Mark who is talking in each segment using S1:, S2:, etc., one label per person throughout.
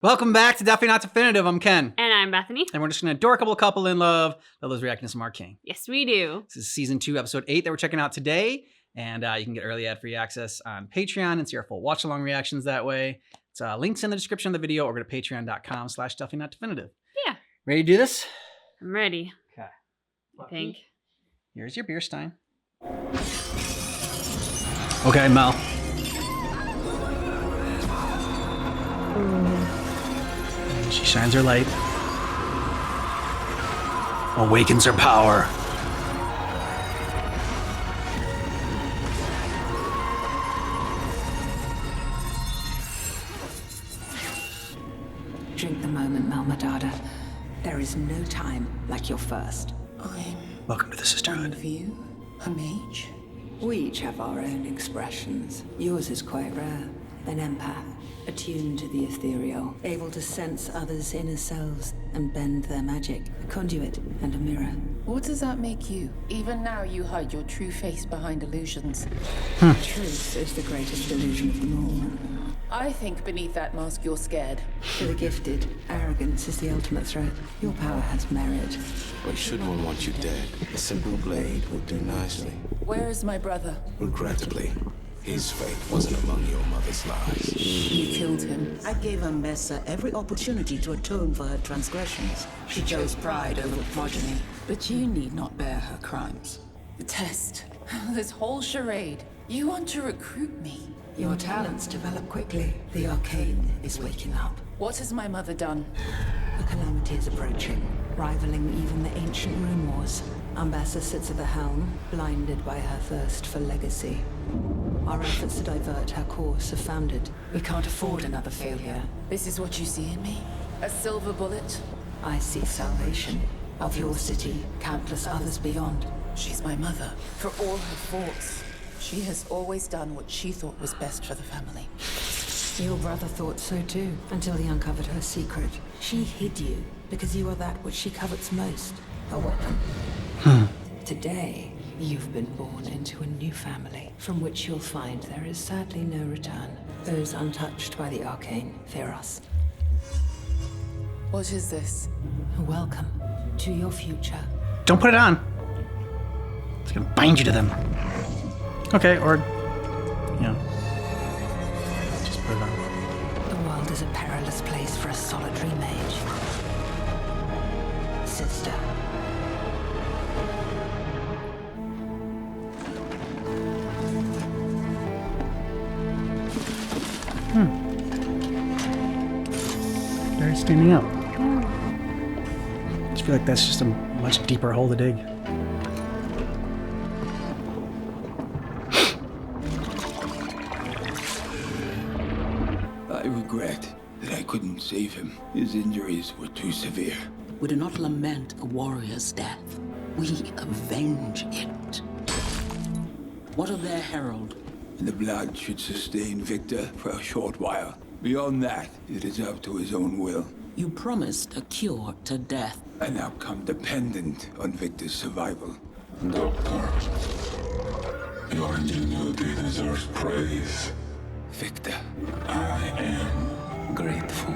S1: Welcome back to Definitely Not Definitive. I'm Ken.
S2: And I'm Bethany.
S1: And we're just an adorable couple in love that loves reacting to some Arcane.
S2: Yes, we do.
S1: This is season 2, episode 8 that we're checking out today. And you can get early ad-free access on Patreon and see our full watch-along reactions that way. It's links in the description of the video, or go to patreon.com/definitely-not-definitive.
S2: Yeah.
S1: Ready to do this?
S2: I'm ready.
S1: Okay.
S2: I think.
S1: Here's your beer stein. Okay, Mel. She shines her light. Awakens her power.
S3: Drink the moment, Malmadada. There is no time like your first.
S1: Welcome to the Sisterhood.
S3: Of you, a mage. We each have our own expressions. Yours is quite rare. An empath, attuned to the ethereal, able to sense others' inner selves and bend their magic. A conduit and a mirror.
S4: What does that make you? Even now you hide your true face behind illusions.
S3: Truth is the greatest illusion of them all.
S4: I think beneath that mask you're scared.
S3: For the gifted, arrogance is the ultimate threat. Your power has merit.
S5: Should one want you dead, a simple blade would do nicely.
S4: Where is my brother?
S5: Regrettably, his fate wasn't among your mother's lies.
S4: You killed him.
S6: I gave Ambessa every opportunity to atone for her transgressions. She chose pride over progeny. But you need not bear her crimes.
S4: The test. This whole charade. You want to recruit me.
S3: Your talents develop quickly. The Arcane is waking up.
S4: What has my mother done?
S3: A calamity is approaching, rivaling even the ancient rune wars. Ambassa sits at the helm, blinded by her thirst for legacy. Our efforts to divert her course have foundered. We can't afford another failure.
S4: This is what you see in me? A silver bullet?
S3: I see salvation. Of your city, countless others beyond.
S4: She's my mother. For all her faults, she has always done what she thought was best for the family.
S3: Your brother thought so too, until he uncovered her secret. She hid you, because you are that which she covets most. A weapon. Today, you've been born into a new family, from which you'll find there is sadly no return. Those untouched by the Arcane fear us.
S4: What is this?
S3: Welcome to your future.
S1: Don't put it on. It's gonna bind you to them. Okay, or, just put it on.
S3: The world is a perilous place for a solitary mage. Sister.
S1: They're standing up. I just feel like that's just a much deeper hole to dig.
S7: I regret that I couldn't save him. His injuries were too severe.
S6: We do not lament a warrior's death. We avenge it. What of their herald?
S7: And the blood should sustain Victor for a short while. Beyond that, it is up to his own will.
S6: You promised a cure to death.
S7: An outcome dependent on Victor's survival.
S8: Doctor, your ingenuity deserves praise.
S7: Victor.
S8: I am
S5: Grateful.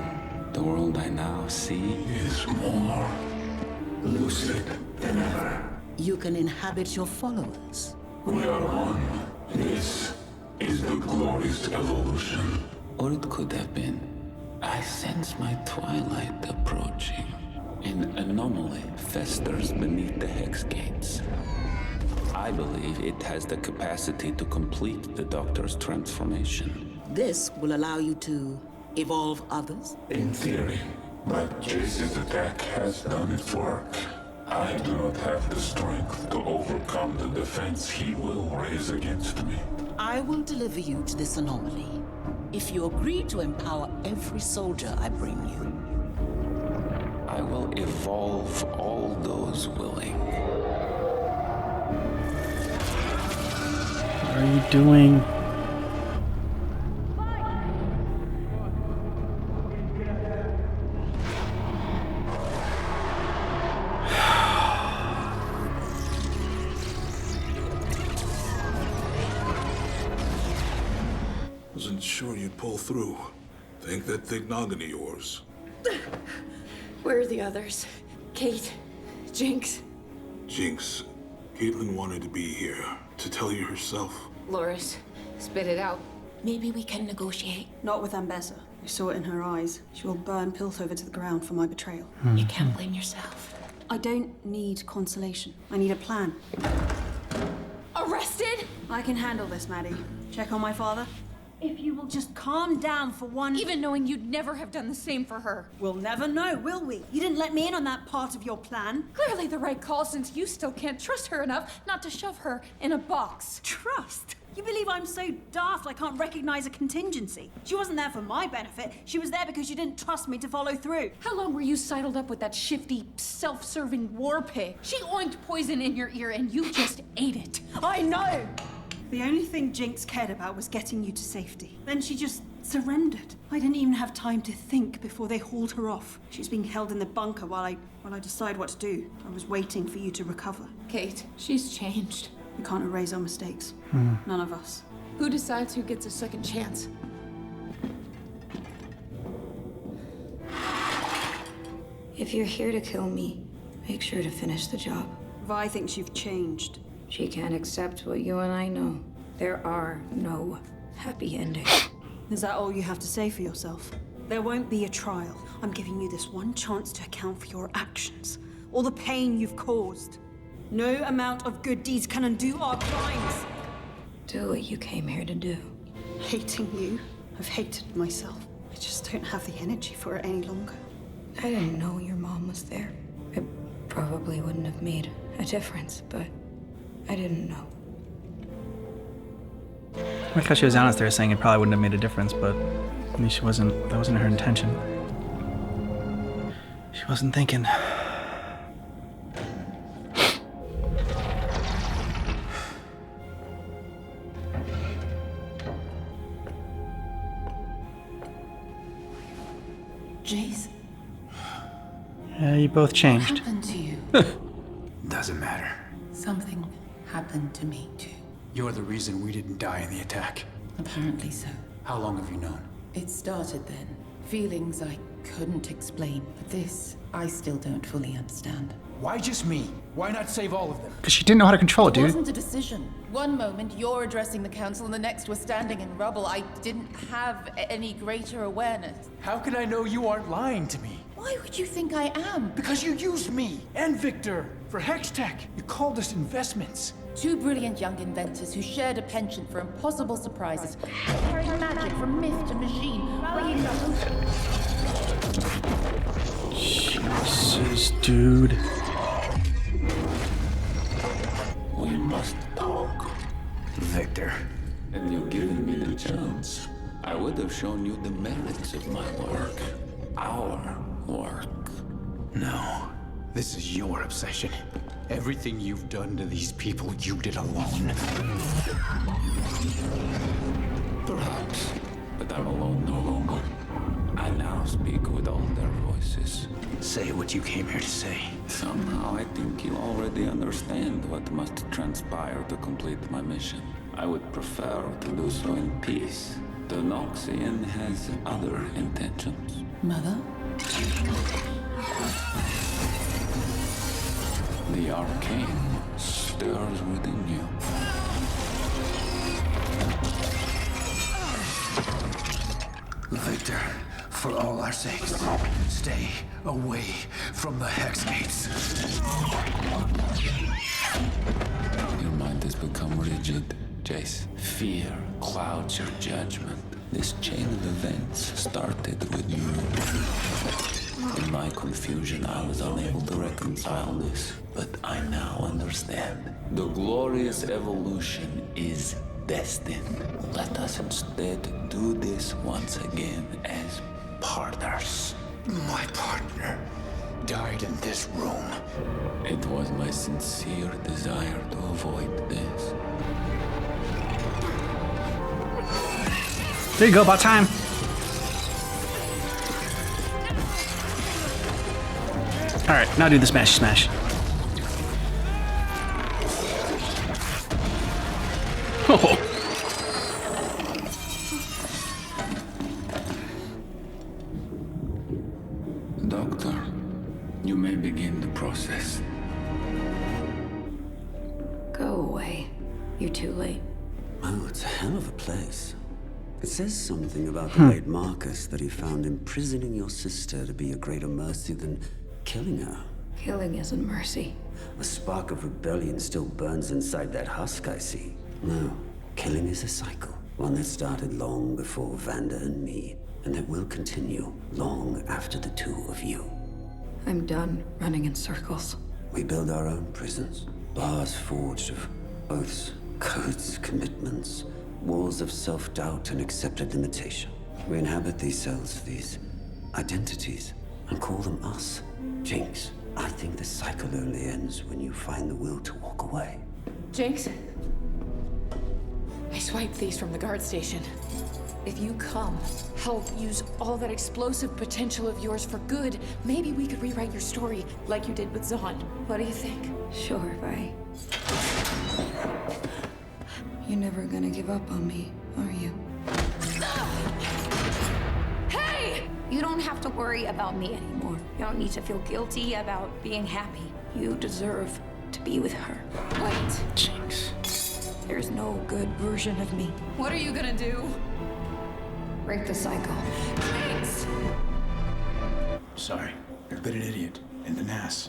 S5: The world I now see
S8: is more lucid than ever.
S6: You can inhabit your followers.
S8: We are one. This is the glorious evolution.
S5: Or it could have been. I sense my twilight approaching. An anomaly festers beneath the hex gates. I believe it has the capacity to complete the Doctor's transformation.
S6: This will allow you to evolve others.
S8: In theory, but Jace's attack has done its work. I do not have the strength to overcome the defense he will raise against me.
S6: I will deliver you to this anomaly if you agree to empower every soldier I bring you.
S5: I will evolve all those willing.
S1: What are you doing?
S8: Wasn't sure you'd pull through.
S9: Think that thick noggin of yours.
S3: Where are the others? Kate? Jinx?
S9: Jinx, Caitlin wanted to be here to tell you herself.
S3: Loris, spit it out. Maybe we can negotiate.
S10: Not with Ambessa. I saw it in her eyes. She will burn Piltover to the ground for my betrayal.
S3: You can't blame yourself.
S10: I don't need consolation. I need a plan.
S3: Arrested?
S10: I can handle this, Maddie. Check on my father. If you will just calm down for one...
S3: Even knowing you'd never have done the same for her.
S10: We'll never know, will we? You didn't let me in on that part of your plan.
S11: Clearly the right call, since you still can't trust her enough not to shove her in a box.
S10: Trust? You believe I'm so daft I can't recognize a contingency? She wasn't there for my benefit. She was there because you didn't trust me to follow through.
S11: How long were you sidled up with that shifty, self-serving war pig? She oinked poison in your ear and you just ate it.
S10: I know! The only thing Jinx cared about was getting you to safety. Then she just surrendered. I didn't even have time to think before they hauled her off. She's being held in the bunker while I decide what to do. I was waiting for you to recover.
S11: Kate, she's changed.
S10: We can't erase our mistakes. None of us.
S11: Who decides who gets a second chance?
S3: If you're here to kill me, make sure to finish the job.
S10: Vi thinks you've changed.
S3: She can't accept what you and I know. There are no happy endings.
S10: Is that all you have to say for yourself? There won't be a trial. I'm giving you this one chance to account for your actions. All the pain you've caused. No amount of good deeds can undo our crimes.
S3: Do what you came here to do.
S10: Hating you, I've hated myself. I just don't have the energy for it any longer.
S3: I didn't know your mom was there. It probably wouldn't have made a difference, but I didn't know.
S1: Because she was honest there, saying it probably wouldn't have made a difference, but at least that wasn't her intention. She wasn't thinking.
S4: Jace,
S1: Yeah, you both
S4: what
S1: changed.
S4: happened to you?
S12: Doesn't matter.
S4: Something happened to me too.
S12: You're the reason we didn't die in the attack.
S4: Apparently so.
S12: How long have you known?
S4: It started then. Feelings I couldn't explain. But this, I still don't fully understand.
S12: Why just me? Why not save all of them?
S1: Because she didn't know how to control it,
S4: It
S1: dude.
S4: wasn't a decision. One moment you're addressing the council and the next we're standing in rubble. I didn't have any greater awareness.
S12: How can I know you aren't lying to me?
S4: Why would you think I am?
S12: Because you used me and Victor for Hex Tech. You called us investments.
S4: Two brilliant young inventors who shared a penchant for impossible surprises, carrying magic from myth to machine, bringing the
S1: Jesus, dude.
S5: We must talk.
S12: Victor.
S5: And you're giving me the chance. I would have shown you the merits of my work. Our work.
S12: No. This is your obsession. Everything you've done to these people, you did alone.
S5: Perhaps, but I'm alone no longer. I now speak with all their voices.
S12: Say what you came here to say.
S5: Somehow I think you already understand what must transpire to complete my mission. I would prefer to do so in peace. The Noxian has other intentions.
S4: Mother?
S5: The Arcane stirs within you.
S12: Victor, for all our sakes, stay away from the Hex Gates.
S5: Your mind has become rigid, Jace. Fear clouds your judgment. This chain of events started with you. In my confusion, I was unable to reconcile this, but I now understand. The glorious evolution is destined. Let us instead do this once again as partners.
S12: My partner died in this room.
S5: It was my sincere desire to avoid this.
S1: There you go, about time. Alright, now do the smash smash. Oh.
S5: may begin the process.
S3: Go away. You're too late.
S13: Oh, it's a hell of a place. It says something about the late Marcus that he found imprisoning your sister to be a greater mercy than killing her.
S3: Killing isn't mercy.
S13: A spark of rebellion still burns inside that husk, I see. No, killing is a cycle. One that started long before Vanda and me, and that will continue long after the two of you.
S3: I'm done running in circles.
S13: We build our own prisons. Bars forged of oaths, codes, commitments, walls of self-doubt and accepted limitation. We inhabit these cells, these identities, and call them us. Jinx, I think the cycle only ends when you find the will to walk away.
S11: Jinx, I swiped these from the guard station. If you come, help use all that explosive potential of yours for good, maybe we could rewrite your story like you did with Zahn. What do you think?
S3: Sure, Vi. You're never gonna give up on me, are you?
S11: Hey!
S3: You don't have to worry about me anymore. You don't need to feel guilty about being happy. You deserve to be with her.
S11: Wait.
S3: Jinx. There's no good version of me.
S11: What are you gonna do?
S3: Break the cycle.
S11: Jinx!
S12: Sorry. You're a bit an idiot. And an ass.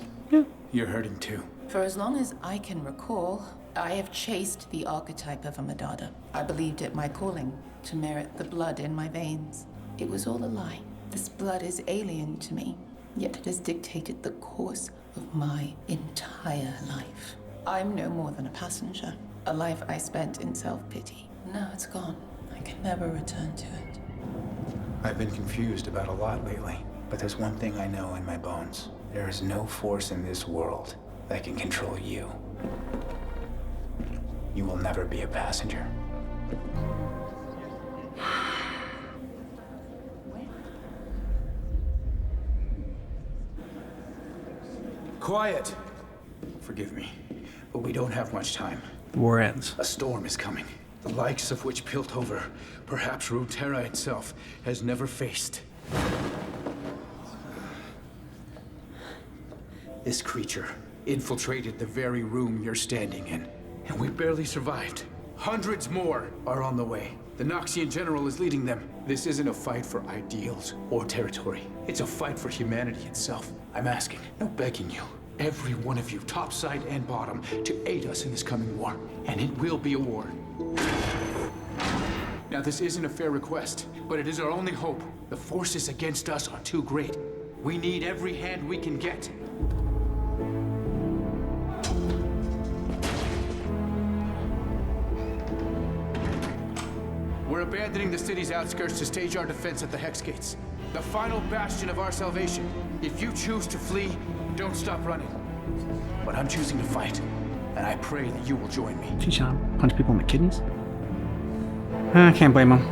S12: You're hurting too.
S4: For as long as I can recall, I have chased the archetype of a Madada. I believed it my calling to merit the blood in my veins. It was all a lie. This blood is alien to me, yet it has dictated the course of my entire life. I'm no more than a passenger. A life I spent in self-pity. Now it's gone. I can never return to it.
S12: I've been confused about a lot lately, but there's one thing I know in my bones. There is no force in this world that can control you. You will never be a passenger. Quiet! Forgive me, but we don't have much time.
S1: The war ends.
S12: A storm is coming, the likes of which Piltover, perhaps Runeterra itself, has never faced. This creature infiltrated the very room you're standing in, and we barely survived. Hundreds more are on the way. The Noxian general is leading them. This isn't a fight for ideals or territory. It's a fight for humanity itself. I'm asking, no begging you, every one of you, top side and bottom, to aid us in this coming war. And it will be a war. Now, this isn't a fair request, but it is our only hope. The forces against us are too great. We need every hand we can get. We're abandoning the city's outskirts to stage our defense at the Hex Gates, the final bastion of our salvation. If you choose to flee, don't stop running. But I'm choosing to fight, and I pray that you will join me.
S1: Teach him how to punch people in the kidneys? I can't blame him.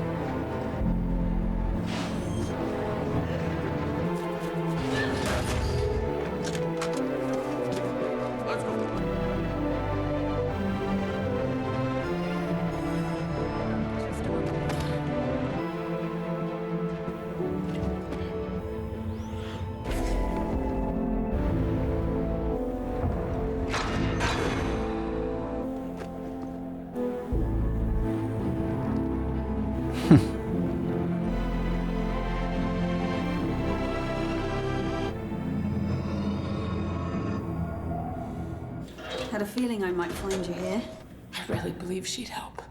S10: Had a feeling I might find you here.
S11: I really believe she'd help.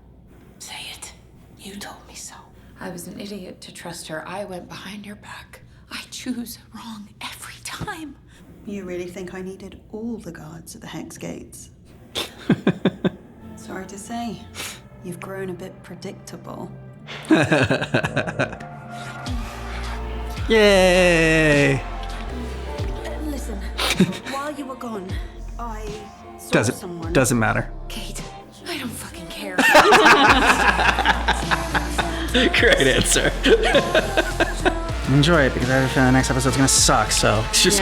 S11: Say it. You told me so. I was an idiot to trust her. I went behind your back. I choose wrong every time.
S10: You really think I needed all the guards at the Hex Gates? Sorry to say, you've grown a bit predictable.
S1: Yay!
S10: Listen, while you were gone, I saw someone.
S1: Doesn't matter.
S11: Kate, I don't fucking care.
S1: Great answer. Enjoy it because I have a feeling the next episode's gonna suck, so just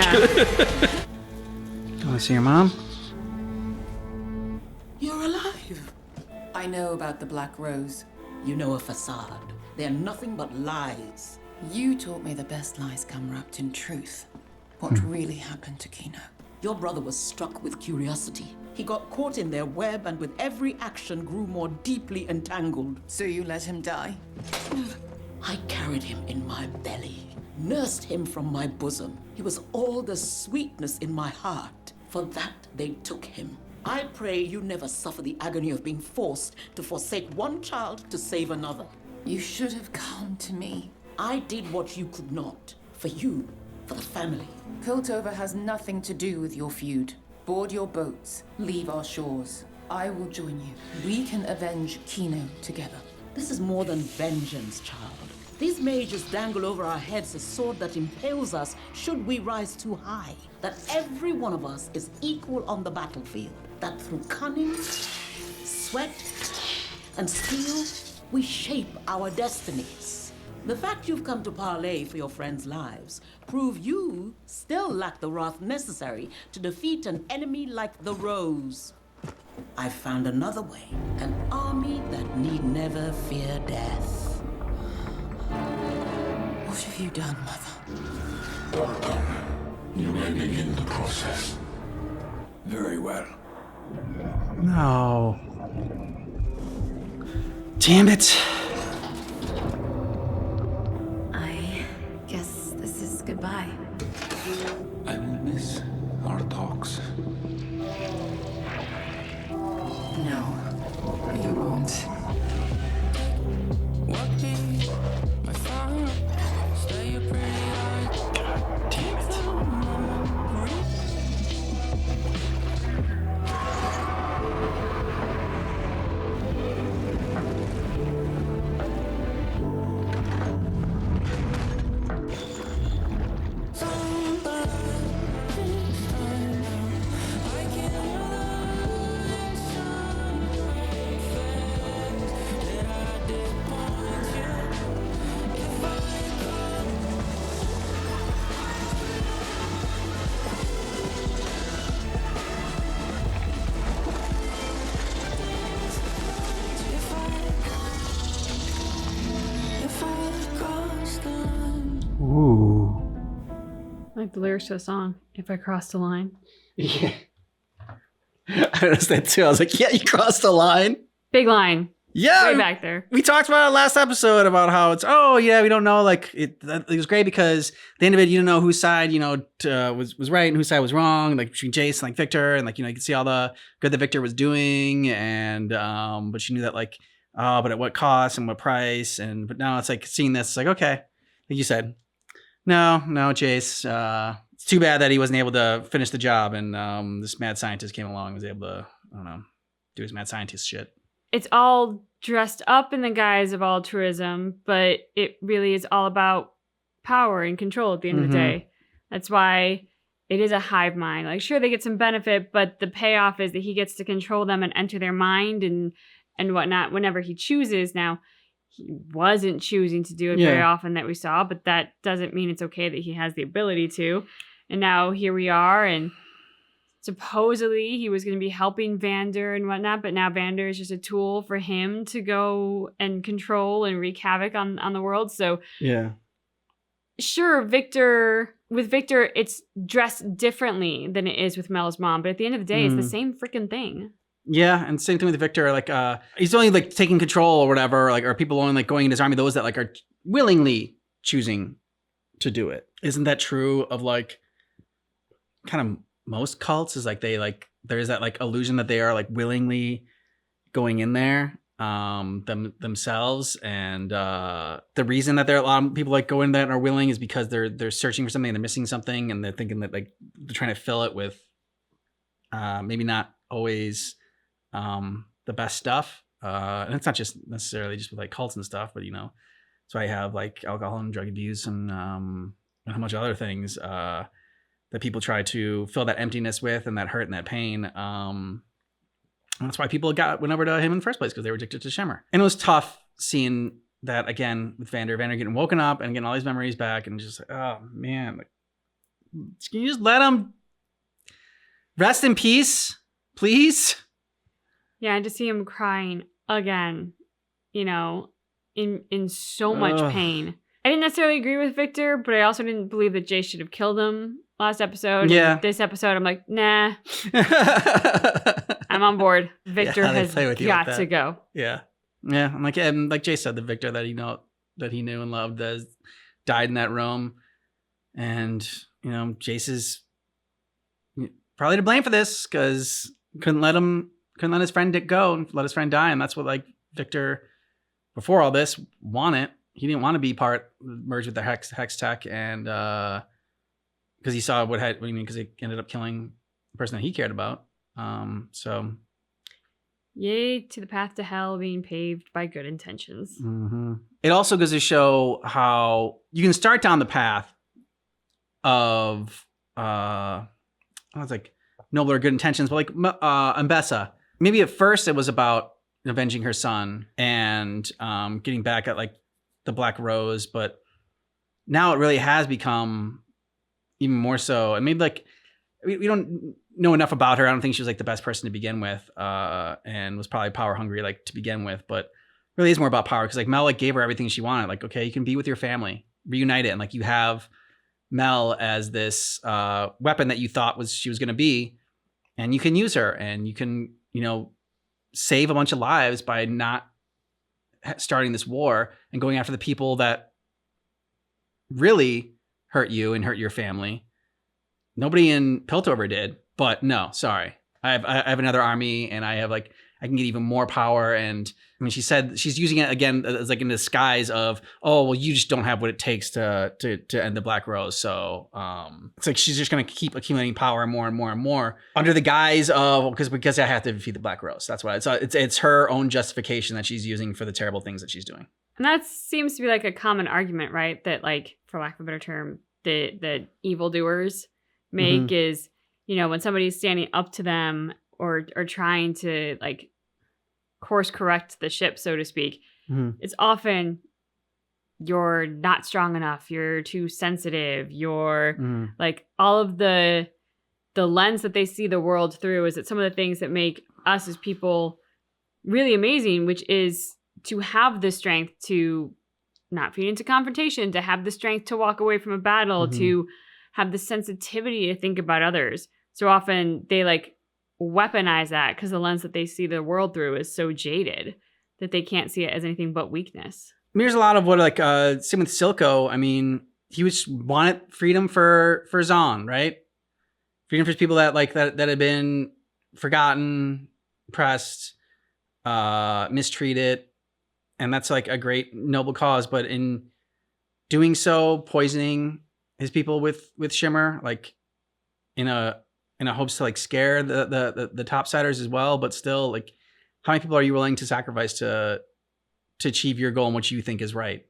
S1: You wanna see your mom?
S6: You're alive.
S4: I know about the Black Rose.
S6: You know a facade. They're nothing but lies.
S4: You taught me the best lies come wrapped in truth. what really happened to Kino.
S6: Your brother was struck with curiosity. He got caught in their web and with every action grew more deeply entangled.
S4: So you let him die?
S6: I carried him in my belly, nursed him from my bosom. He was all the sweetness in my heart. For that, they took him. I pray you never suffer the agony of being forced to forsake one child to save another.
S4: You should have come to me.
S6: I did what you could not. For you, for the family.
S4: Piltover has nothing to do with your feud. Board your boats, leave our shores. I will join you. We can avenge Kino together.
S6: This is more than vengeance, child. These mages dangle over our heads a sword that impales us should we rise too high. That every one of us is equal on the battlefield. That through cunning, sweat, and steel, we shape our destinies. The fact you've come to parley for your friends' lives prove you still lack the wrath necessary to defeat an enemy like the Rose. I've found another way, an army that need never fear death.
S4: What have you done, Mother?
S8: Welcome. You may begin the process.
S7: Very well.
S1: No. Damn it.
S2: I guess this is goodbye.
S5: I will miss our talks.
S4: No, you won't.
S1: Ooh.
S2: Like the lyrics to a song, If I Crossed the Line.
S1: Yeah. I noticed that too. I was like, yeah, you crossed the line.
S2: Big line.
S1: Yeah.
S2: Way back there.
S1: We talked about it last episode about how it's, oh, yeah, we don't know. Like, it was great because at the end of it, you didn't know whose side, was right and whose side was wrong. Like, between Jace and, like, Victor. And, like, you could see all the good that Victor was doing. And, but she knew that, like, but at what cost and what price. But now it's like seeing this, it's like, okay, like you said, no, Jace. It's too bad that he wasn't able to finish the job. And this mad scientist came along and was able to, I don't know, do his mad scientist shit.
S2: It's all dressed up in the guise of altruism, but it really is all about power and control at the end of the day. That's why it is a hive mind. Like, sure, they get some benefit, but the payoff is that he gets to control them and enter their mind and whatnot whenever he chooses. Now, he wasn't choosing to do it very often that we saw, but that doesn't mean it's okay that he has the ability to. And now here we are, and supposedly he was going to be helping Vander and whatnot, but now Vander is just a tool for him to go and control and wreak havoc on the world. So
S1: yeah,
S2: sure, with Victor, it's dressed differently than it is with Mel's mom, but at the end of the day, it's the same freaking thing.
S1: Yeah, and same thing with Victor. Like, he's only like taking control or whatever. Like, are people only like going in his army? Those that like are willingly choosing to do it. Isn't that true of like kind of most cults? Is like there's that like illusion that they are like willingly going in there themselves, and the reason that there are a lot of people like go in there and are willing is because they're searching for something and they're missing something, and they're thinking that like they're trying to fill it with maybe not always the best stuff, and it's not just necessarily just with like cults and stuff, but so I have like alcohol and drug abuse and a bunch of other things that people try to fill that emptiness with, and that hurt and that pain. And that's why people went over to him in the first place, because they were addicted to Shimmer. And it was tough seeing that again with Vander getting woken up and getting all these memories back, and just like, oh man, like, can you just let him rest in peace, please?
S2: Yeah, and to see him crying again, in so much pain. I didn't necessarily agree with Victor, but I also didn't believe that Jace should have killed him. last episode.
S1: Yeah.
S2: And this episode, I'm like, nah. I'm on board. Victor
S1: Yeah, they
S2: has
S1: play with you
S2: got
S1: like
S2: to
S1: that.
S2: go.
S1: Yeah. Yeah. And like Jay said, the Victor that he knew and loved has died in that room. And, Jace is probably to blame for this because couldn't let his friend go and let his friend die. And that's what like Victor, before all this, wanted. He didn't want to be merged with the Hex Tech, and because he saw because he ended up killing the person that he cared about. So
S2: yay to the path to hell being paved by good intentions.
S1: Mm-hmm. It also goes to show how you can start down the path of it's like noble or good intentions, but like Mbessa. Maybe at first it was about avenging her son and getting back at like the Black Rose, but now it really has become even more so. And maybe like we don't know enough about her. I don't think she was like the best person to begin with, and was probably power hungry like to begin with. But really is more about power because like Mel like gave her everything she wanted. Like, okay, you can be with your family, reunite it, and like you have Mel as this weapon that you thought she was going to be, and you can use her, and you can save a bunch of lives by not starting this war and going after the people that really hurt you and hurt your family. Nobody in Piltover did, but no, sorry. I have another army, and I can get even more power. And I mean, she said she's using it again as like in disguise of, oh, well, you just don't have what it takes to end the Black Rose. So it's like she's just going to keep accumulating power more and more and more under the guise of because I have to defeat the Black Rose. That's why it's her own justification that she's using for the terrible things that she's doing.
S2: And that seems to be like a common argument, right? That like, for lack of a better term, the evildoers make is, when somebody's standing up to them or trying to like course correct the ship, so to speak, it's often you're not strong enough, you're too sensitive, you're like all of the lens that they see the world through is that some of the things that make us as people really amazing, which is to have the strength to not feed into confrontation, to have the strength to walk away from a battle, to have the sensitivity to think about others. So often they like weaponize that because the lens that they see the world through is so jaded that they can't see it as anything but weakness.
S1: I mean, there's a lot of what like same with Silco. I mean, he was wanted freedom for Zahn, right? Freedom for people that had been forgotten, oppressed, mistreated, and that's like a great noble cause. But in doing so, poisoning his people with Shimmer, like in a hopes to like scare the topsiders as well, but still, like, how many people are you willing to sacrifice to achieve your goal and what you think is right?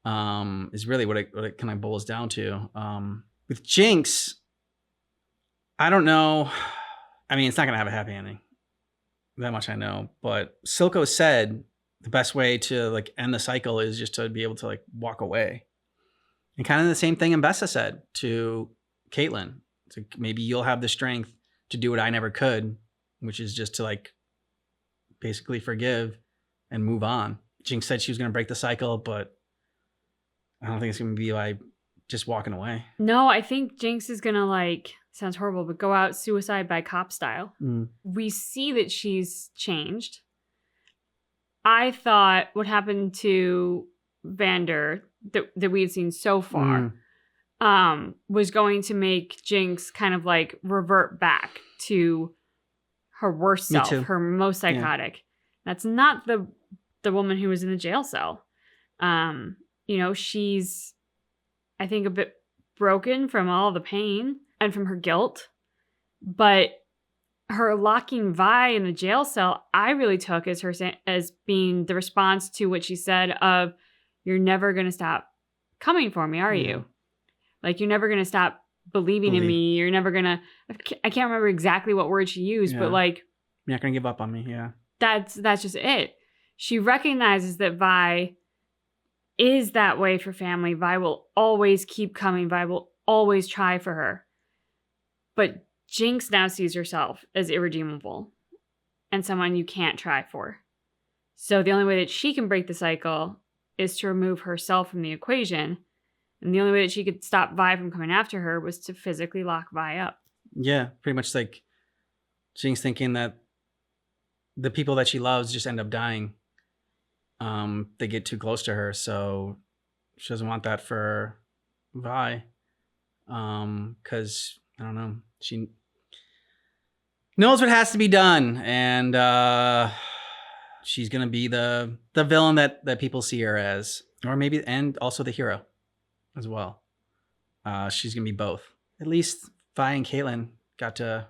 S1: Is really what it kind of boils down to. With Jinx, I don't know. I mean, it's not gonna have a happy ending. That much I know. But Silco said the best way to like end the cycle is just to be able to like walk away. And kind of the same thing Mbessa said to Caitlyn. It's like, maybe you'll have the strength to do what I never could, which is just to like basically forgive and move on. Jinx said she was going to break the cycle, but I don't think it's going to be like just walking away.
S2: No, I think Jinx is going to like, sounds horrible, but go out suicide by cop style. We see that she's changed. I thought what happened to Vander that we had seen so far was going to make Jinx kind of like revert back to her worst self, her most psychotic. Yeah. That's not the woman who was in the jail cell. She's, I think, a bit broken from all the pain and from her guilt, but her locking Vi in the jail cell, I really took as being the response to what she said of, "You're never going to stop coming for me, are you? Like, you're never going to stop believing in me. You're never going to," I can't remember exactly what word she used, but like,
S1: "You're not going to give up on me." Yeah.
S2: That's just it. She recognizes that Vi is that way for family. Vi will always keep coming. Vi will always try for her. But Jinx now sees herself as irredeemable and someone you can't try for. So the only way that she can break the cycle is to remove herself from the equation And the only way that she could stop Vi from coming after her was to physically lock Vi up.
S1: Yeah, pretty much like Jinx thinking that the people that she loves just end up dying. They get too close to her, so she doesn't want that for Vi. Because I don't know, she knows what has to be done, and she's gonna be the villain that people see her as, or maybe, and also the hero as well. She's gonna be both. At least Vi and Caitlin got to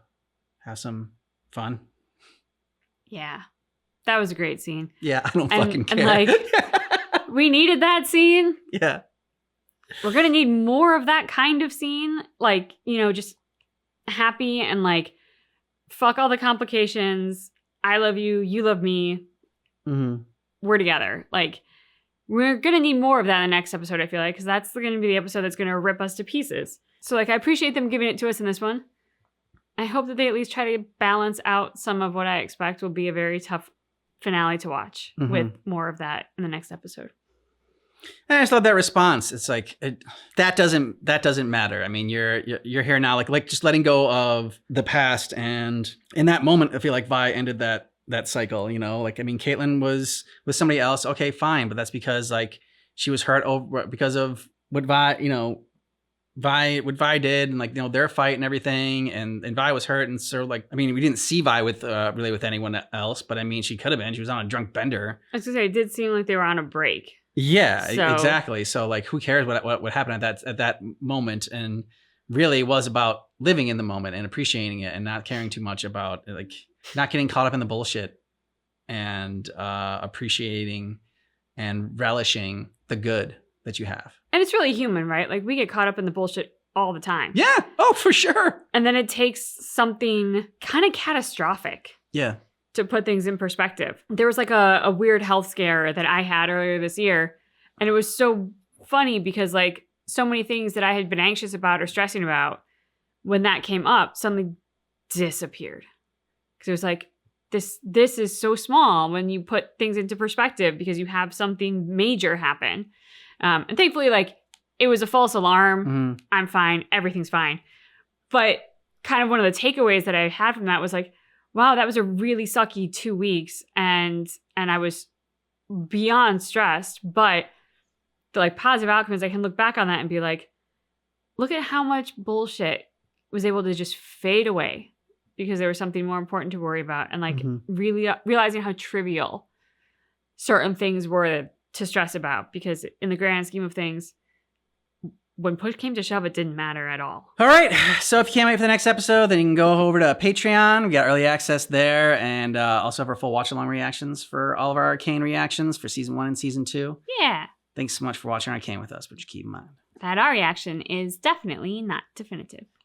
S1: have some fun.
S2: Yeah, that was a great scene.
S1: Yeah, I don't fucking care.
S2: And like, we needed that scene.
S1: Yeah.
S2: We're going to need more of that kind of scene. Like, you know, just happy and like, fuck all the complications. I love you. You love me.
S1: Mm-hmm.
S2: We're together. Like, we're going to need more of that in the next episode, I feel like, because that's going to be the episode that's going to rip us to pieces. So, like, I appreciate them giving it to us in this one. I hope that they at least try to balance out some of what I expect will be a very tough finale to watch with more of that in the next episode.
S1: And I just love that response. It's like that doesn't matter. I mean, you're here now, like just letting go of the past, and in that moment, I feel like Vi ended that cycle. You know, like I mean, Caitlyn was with somebody else. Okay, fine, but that's because like she was hurt over because of what Vi did, and like you know their fight and everything, and Vi was hurt, and so like I mean, we didn't see Vi with really with anyone else, but I mean, she could have been. She was on a drunk bender.
S2: I was gonna say, it did seem like they were on a break.
S1: Yeah,
S2: So-
S1: exactly. So like, who cares what happened at that moment? And really, it was about living in the moment and appreciating it, and not caring too much about like not getting caught up in the bullshit, and appreciating and relishing the good that you have.
S2: And it's really human, right? Like we get caught up in the bullshit all the time.
S1: Yeah. Oh, for sure.
S2: And then it takes something kind of catastrophic
S1: Yeah.
S2: to put things in perspective. There was like a weird health scare that I had earlier this year. And it was so funny because like so many things that I had been anxious about or stressing about, when that came up, suddenly disappeared. Because it was like, this is so small when you put things into perspective because you have something major happen. And thankfully, like, it was a false alarm.
S1: Mm-hmm.
S2: I'm fine. Everything's fine. But kind of one of the takeaways that I had from that was like, wow, that was a really sucky 2 weeks. And I was beyond stressed. But the like positive outcome is I can look back on that and be like, look at how much bullshit was able to just fade away because there was something more important to worry about. And like really realizing how trivial certain things were to stress about, because in the grand scheme of things, when push came to shove, it didn't matter at all.
S1: All right. So if you can't wait for the next episode, then you can go over to Patreon. We got early access there, and also have our full watch along reactions for all of our Arcane reactions for season 1 and season 2.
S2: Yeah.
S1: Thanks so much for watching Arcane with us, but just keep in mind
S2: That our reaction is definitely not definitive.